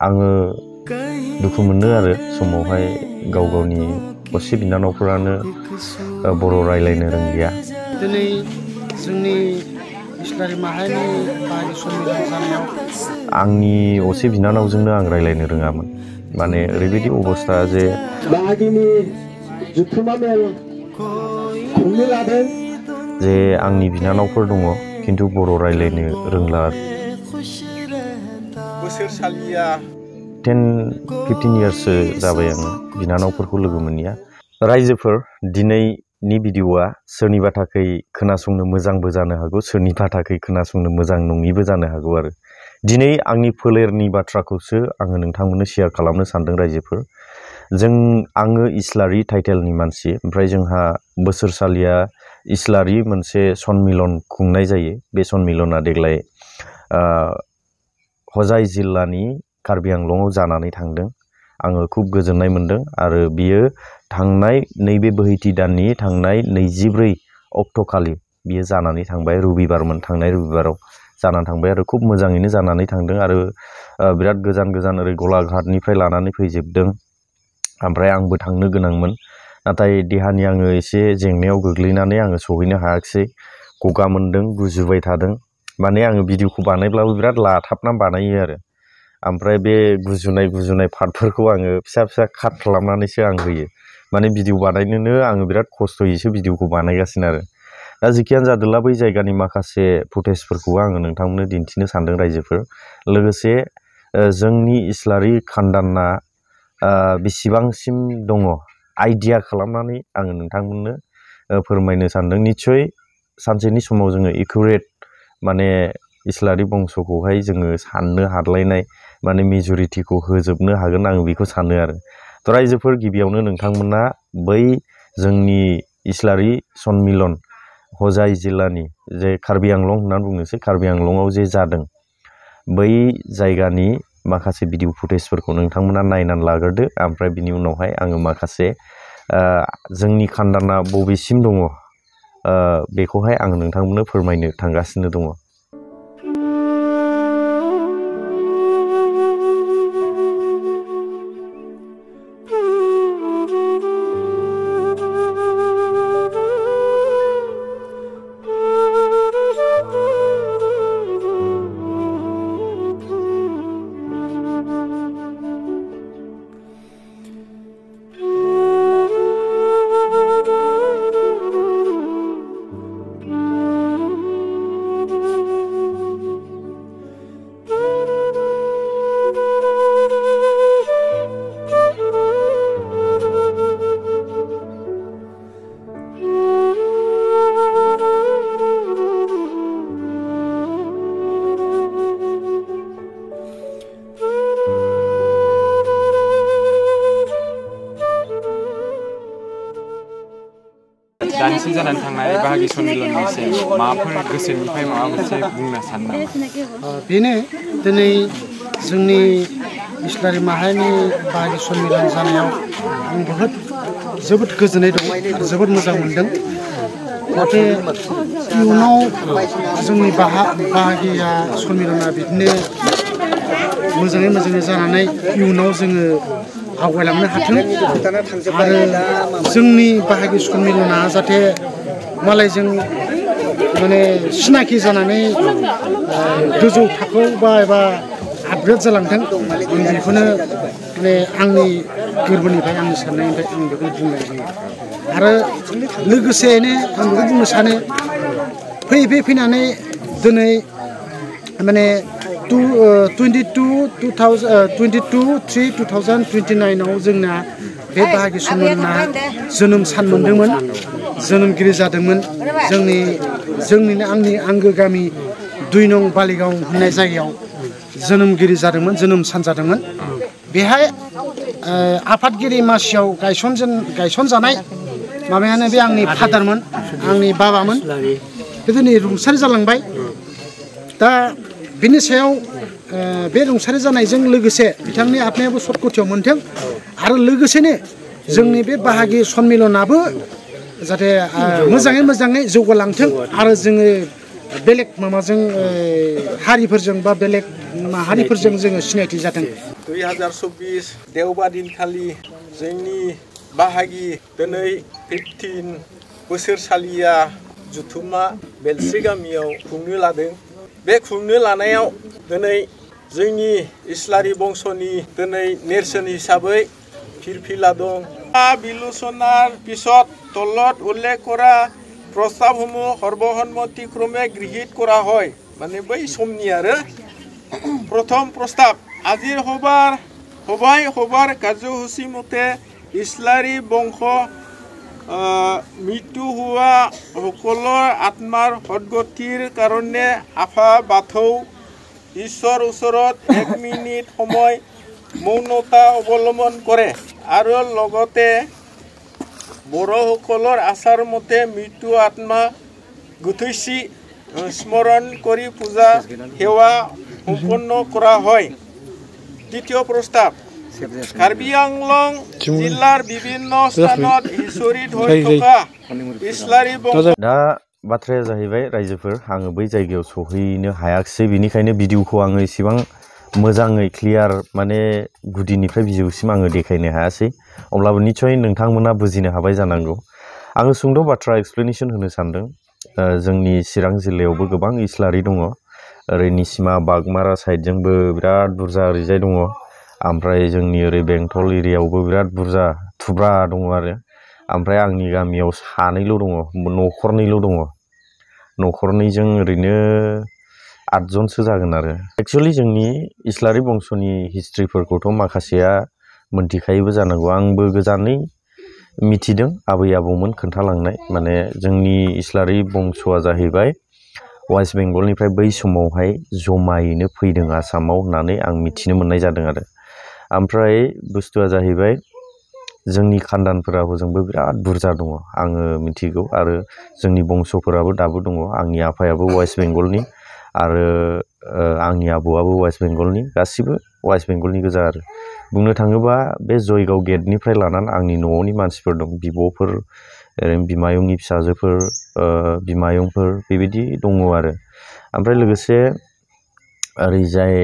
आङो दुखु मोनो आरो समावहाय गाव गावनि असे बिनानावफोरानो बर' रायलायनो रोंलिया। दिनै जोंनि इस्लारि माहारिनि बाहागि सन्मिलन जानायाव आंनि असे बिनानावजोंनो आं रायलायनो रोङामोन। माने ओरैबायदि अबस्था जे बाहागिनि जुथुमा मेल खुंनो लादों जे आंनि बिनानावफोर दङ खिन्थु बर' रायलायनो रोंला। बोसोरसालिया 10-15 इयार्ससो जाबाय आङो बिनानावफोरखौ लोगो मोनैया। रायजोफोर, दिनैनि भिडिअ'आ सोरनिबा थाखाय खोनासंनो मोजांबो जानो हागौ, सोरनिबा थाखाय खोनासंनो मोजां नङिबो जानो हागौ आरो। दिनै आंनि फोलेरनि बाथ्राखौसो आङो नोंथांमोननो शेयार खालामनो सानदों रायजोफोर। आङो इस्लारि टाइटेलनि मानसि, ओमफ्राय जोंहा बोसोरसालिया इस्लारि मोनसे सन्मिलन खुंनाय जायो। बे सन्मिलना देग्लाय हजाइ जिल्लानि कार्बि आंलंआव जानानै थांदों। आङो खुब गोजोननाय मोनदों आरो बियो थांनाय नैबे बोहैथि दाननि थांनाय 24 अक्ट'खालि बियो जानानै थांबाय। रबिबारमोन, थांनाय रबिबाराव जानानै थांबाय आरो खुब मोजाङैनो जानानै थांदों आरो बिराद गोजान गोजान ओरै गलाघाटनिफ्राय लानानै फैजोबदों। ओमफ्राय आंबो थांनो गोनांमोन, नाथाय देहानि आङो एसे जेंनायाव गोग्लैनानै आङो सहैनो हायाखिसै। गगा मोनदों, गुजुबाय थादों। माने आङो भिडिअखौ बानायब्लाबो बिराद लाथाबना बानायो आरो। ओमफ्राय बे गुजुनाय पार्टफोरखौ आङो फिसा फिसा काट खालामनानैसो आं होयो। माने भिडिअ बानायनोनो आङो बिराद खस्थ'यैसो भिडिअखौ बानायगासिनो आरो। दा जिखियानो जादोंला बै जायगानि माखासे फुटेजफोरखौ आङो नोंथांमोननो दिन्थिनो सानदों रायजोफोर। लोगोसे जोंनि इस्लारि खानदाना बेसेबांसिम दङ आइडिया खालामनानै आङो नोंथांमोननो फोरमायनो सानदों। निस्सय सानसेनि समाव जोङो एकुरेट माने इस्लारि बंस'खौहाय जोङो साननो हाद्लायनाय माने मेजरिटिखौ होजोबनो हागोन आं बेखौ सानो आरो। थ' रायजोफोर, गिबियावनो नोंथांमोना बै जोंनि इस्लारि सन्मिलन हजाइ जिल्लानि जे कार्बि आंलं होननानै बुंनोसै, कार्बि आंलंआव जे जादों बै जायगानि माखासे भिडिअ फुटेजफोरखौ नोंथांमोना नायनानै लाग्रोदो। ओमफ्राय बिनि उनावहाय आङो माखासे जोंनि खानदाना बबेसिम दङ बेखौहाय आं नोंथांमोननो फोरमायनो थांगासिनो दङ। दानिसिम जानानै थांनाय बाहागि सन्मिलननि सायाव माबाफोर गोसोनिफ्राय माबा मोनसे बुंनो सानो नामा? बेनो दिनै जोंनि इस्लारि माहारिनि बाहागि सन्मिलन जानायाव आं जोबोद गोजोननाय दं आरो जोबोद मोजां मोनदों। जाहाथे इयुनाव जोंनि बाहागिया सन्मिलना बिदिनो मोजाङै जानानै इयुनाव जोङो आवगायलांनो हाथों आरो जोंनि बाहागि सन्मिलना जाहाथे मालायजों माने सिनाखि जानानै गोजौ थाखोआव एबा आपग्रेड जालांथों। आं बेखौनो माने आंनि गोरबोनिफ्राय आंनि साननायनिफ्राय आं बेखौ बुंनाय जायो। आरो लोगोसेयैनो आं बेखौ बुंनो सानो फैनानै दिनै माने 22/3/2029 जोंना बे बाहागि सन्मिलना जोनोम सान मोनदोंमोन, जोनोमगिरि जादोंमोन। जोंनिनो आंनि आंगो गामि 2 नं बालिगाव होननाय जायगायाव जोनोमगिरि जादोंमोन, जोनोम सान जादोंमोन। बेहाय आफादगिरि मासियाव गायसनजानाय माबायानो बे आंनि फादारमोन, आंनि बाबामोन। बे दिनै रुंसारि जालांबाय। दा बेनि सायाव बे रुंसारि जानायजों लोगोसे बिथांनि आत्मायाबो सदगतियाव मोनथों आरो लोगोसेनो जोंनि बे बाहागि सन्मिलनाबो जाहाथे मोजाङै जौगालांथों आरो जोङो बेलेग माबाजों हारिफोरजों बा बेलेग माहारिफोरजों जोङो सिनायथि जादों 2024 देवबार दिनखालि जोंनि बाहागि दिनै 15 बोसोरसालिया जुथुमा बेलस्रि गामियाव खुंनो लादों बे खुंनो लानायाव दिनै जोंनि इस्लारि बंसनि दिनै नेरसोन हिसाबै फिरफिला दं बिलुचनार पिছত তলত উল্লেখ কৰা প্ৰস্তাৱসমূহ সৰ্বসন্মতিক্ৰমে গৃহীত কৰা হয় মানে बै समनि आरो প্ৰথম প্ৰস্তাৱ আজিৰ সভাৰ কাৰ্যসূচী মতে ইছলাৰী বংশ মৃত্যু হোৱা সকলৰ আত্মাৰ সদ্গতিৰ কাৰণে আফা বাথৌ ঈশ্বৰৰ ওচৰত 1 মিনিট সময় মৌনতা অৱলম্বন কৰে আৰু লগতে বড়োসকলৰ আচাৰ মতে মৃত্যু আত্মা গুথৈছি স্মৰণ কৰি পূজা সেৱা সম্পন্ন কৰা হয় দ্বিতীয় প্ৰস্তাৱ কাৰ্বি আংলং জিলাৰ বিভিন্ন স্থানত হিচৰিত হৈ থকা ইছলাৰী বংশ दा बाथ्राया जाहैबाय रायजोफोर आङो बै जायगायाव सहैनो हायाखिसै बिनिखायनो भिडिअखौ आङो एसेबां मोजाङै क्लियार माने गुदिनिफ्राय बिजौसिम आङो देखायनो हायासै अब्लाबो निश्चय नोंथांमोना बुजिनो हाबाय जानांगौ आङो सुंद' बाथ्रा एक्सप्लेनेशन होनो सानदों जोंनि चिरां जिल्लायावबो गोबां इस्लारि दङ ओरै निसिमा बागमारा साइडजोंबो बिराद बुरजा ओरैजाय दङ ओमफ्राय जोंनि ओरै बेंटल एरियायावबो बिराद बुरजा थुब्रा दङ आरो ओमफ्राय आंनि गामियाव सानैल' दङ न'खरनैल' दङ न'खरनैजों ओरैनो 8 जनसो जागोन आरो एक्चुअली जोंनि इस्लारि बंसनि हिस्ट्रिफोरखौथ' माखासेया मोनथिखायोबो जानांगौ आंबो गोजानै मिथिदों आबै आबौमोन खोन्थालांनाय माने जोंनि इस्लारि बंसआ जाहैबाय वेस्ट बेंगलनिफ्राय बै समावहाय जमायैनो फैदों आसामाव होननानै आं मिथिनो मोननाय जादों आरो ओमफ्राय बुस्थुआ जाहैबाय जोंनि खानदानफोराबो जोंबो बिराद बुरजा दङ आङो मिथिगौ आरो जोंनि बंसफोराबो दाबो दङ आंनि आफायाबो वेस्ट बेंगलनि आरो आंनि आबौआबो वेस्ट बेंगलनि गासिबो वेस्ट बेंगलनि गोजा आरो बुंनो थाङोबा बे जयगाव गेटनिफ्राय लानानै आंनि न'नि मानसिफोर दं बिब'फोर ओरैनो बिमायंनि फिसाजोफोर बिमायंफोर बेबायदि दङ आरो ओमफ्राय लोगोसे ओरैजाय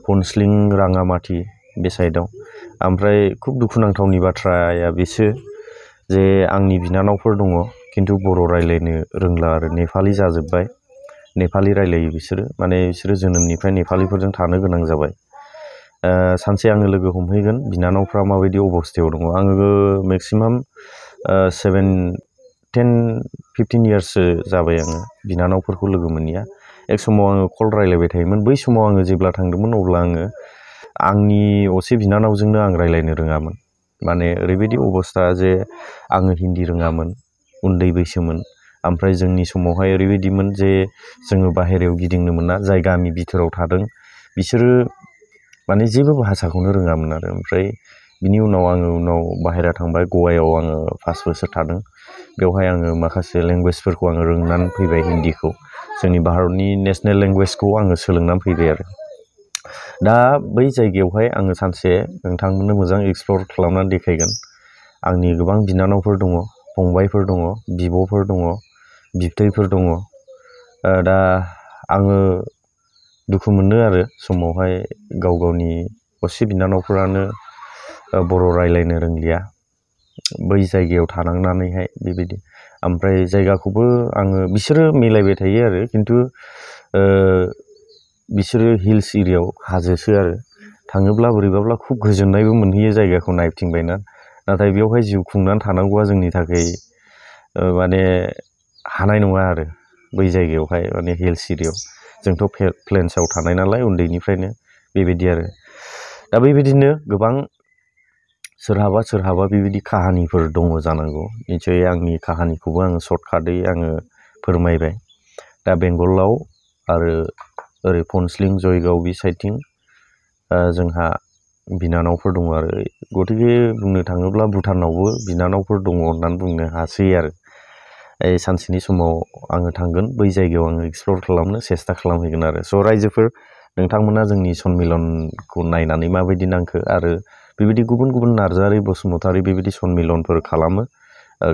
पनस्लिं राङामाटि बे साइडआव ओमफ्राय खुब दुखुनांथावनि बाथ्राया बेसो जे आंनि बिनानावफोर दङ खिन्थु बर' रायलायनो रोंला आरो नेपालि जाजोब्बाय नेपालि रायलायो बिसोरो माने बिसोरो जोनोमनिफ्राय नेपालिफोरजों थानो गोनां जाबाय सानसे आङो लोगो हमहैगोन बिनानावफ्रा माबायदि अबस्थायाव दङ आङो मेक्सिमाम 10-15 इयार्ससो जाबाय आङो बिनानावफोरखौ लोगो मोनैया एक समाव आङो कल रायलायबाय थायोमोन बै समाव आङो जेब्ला थांदोंमोन अब्ला आङो आंनि असे बिनानावजोंनो आं रायलायनो रोङामोन माने ओरैबायदि अबस्था जे आङो हिन्दी रोङामोन उन्दै बैसोमोन ओमफ्राय जोंनि समावहाय ओरैबायदिमोन जे जोङो बाहेरायाव गिदिंनो मोना जाय गामि बिथोराव थादों बिसोरो माने जेबो भाषाखौनो रोङामोन आरो ओमफ्राय बिनि उनाव आङो बाहेरा थांबाय गवायाव आङो 5 बोसोर थादों बेवहाय आङो माखासे लेंगुवेजफोरखौ आङो रोंनानै फैबाय हिन्दीखौ जोंनि भारतनि नेशनेल लेंगुवेजखौ आङो सोलोंनानै फैबाय आरो दा बै जायगायावहाय आङो सानसे नोंथांमोननो मोजां एक्सप्लर खालामनानै देखायगोन आंनि गोबां बिनानावफोर दङ फंबायफोर दङ बिब'फोर दङ बिबथैफोर दङ दा आङो दुखु मोनो आरो समावहाय गावनि असे बिनानावफोरानो बर' रायलायनो रोंलिया बै जायगायाव थानांनानैहाय बेबायदि ओमफ्राय जायगाखौबो आङो बिसोरो मिलायबाय थायो आरो खिन्थु बिसोरो हिल्स एरियायाव हाजोसो आरो थाङोब्ला बोरैबाब्ला खुब गोजोननायबो मोनहैयो जायगाखौ नायथिंबायना नाथाय बेवहाय जिउ खुंनानै थानांगौआ जोंनि थाखाय माने हानाय नङा आरो बै जायगायावहाय माने हिल्स एरियायाव जोंथ' प्लेन्सआव थानाय नालाय उन्दैनिफ्रायनो बेबायदि आरो दा बेबायदिनो गोबां सोरहाबा बेबायदि काहानिफोर दङ जानांगौ निश्चय आंनि काहानिखौबो आङो सर्टकाटै आङो फोरमायबाय दा बेंगलाव आरो ओरै पनस्लिं जयगाव बे साइडथिं जोंहा बिनानावफोर दङ आरो गतिके बुंनो थाङोब्ला भुटानावबो बिनानावफोर दङ होननानै बुंनो हासै आरो सानसेनि समाव आङो थांगोन बै जायगायाव आङो एक्सप्लर खालामनो सेस्था खालामहैगोन आरो स' रायजोफोर नोंथांमोना जोंनि सनमिलनखौ नायनानै माबायदि नांखो आरो बेबायदि गुबुन नार्जारि बसुमतारी बेबायदि सनमिलनफोर खालामो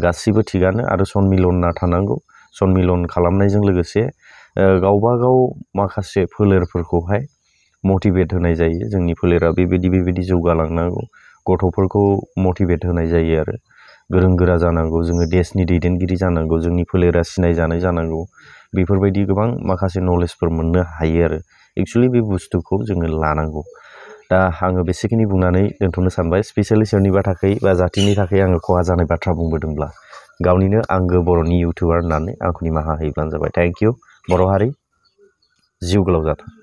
गासिबो थिगानो आरो सनमिलना थानांगौ सन्मिलन खालामनायजों लोगोसे गावबा गाव माखासे फोलेरफोरखौहाय मटिभेट होनाय जायो जोंनि फोलेरा बेबायदि जौगालांनांगौ गथ'फोरखौ मटिभेट होनाय जायो आरो गोरों गोरा जानांगौ जोङो देशनि दैदेनगिरि जानांगौ जोंनि फोलेरा सिनायजानाय जानांगौ बेफोरबायदि गोबां माखासे नलेजफोर मोननो हायो आरो एक्चुअलि बे बुस्थुखौ जोङो लानांगौ दा आङो बेसेखिनि बुंनानै दोनथ'नो सानबाय स्पेसियेलि सोरनिबा थाखाय बा जातिनि थाखाय आङो खहा जानाय बाथ्रा बुंबोदोंब्ला गावनिनो आंगो बर'नि इउटुबार होननानै आंखौ निमाहा होयोब्लानो जाबाय थेंक इउ बर' हारि जिउ गोलाव जाथों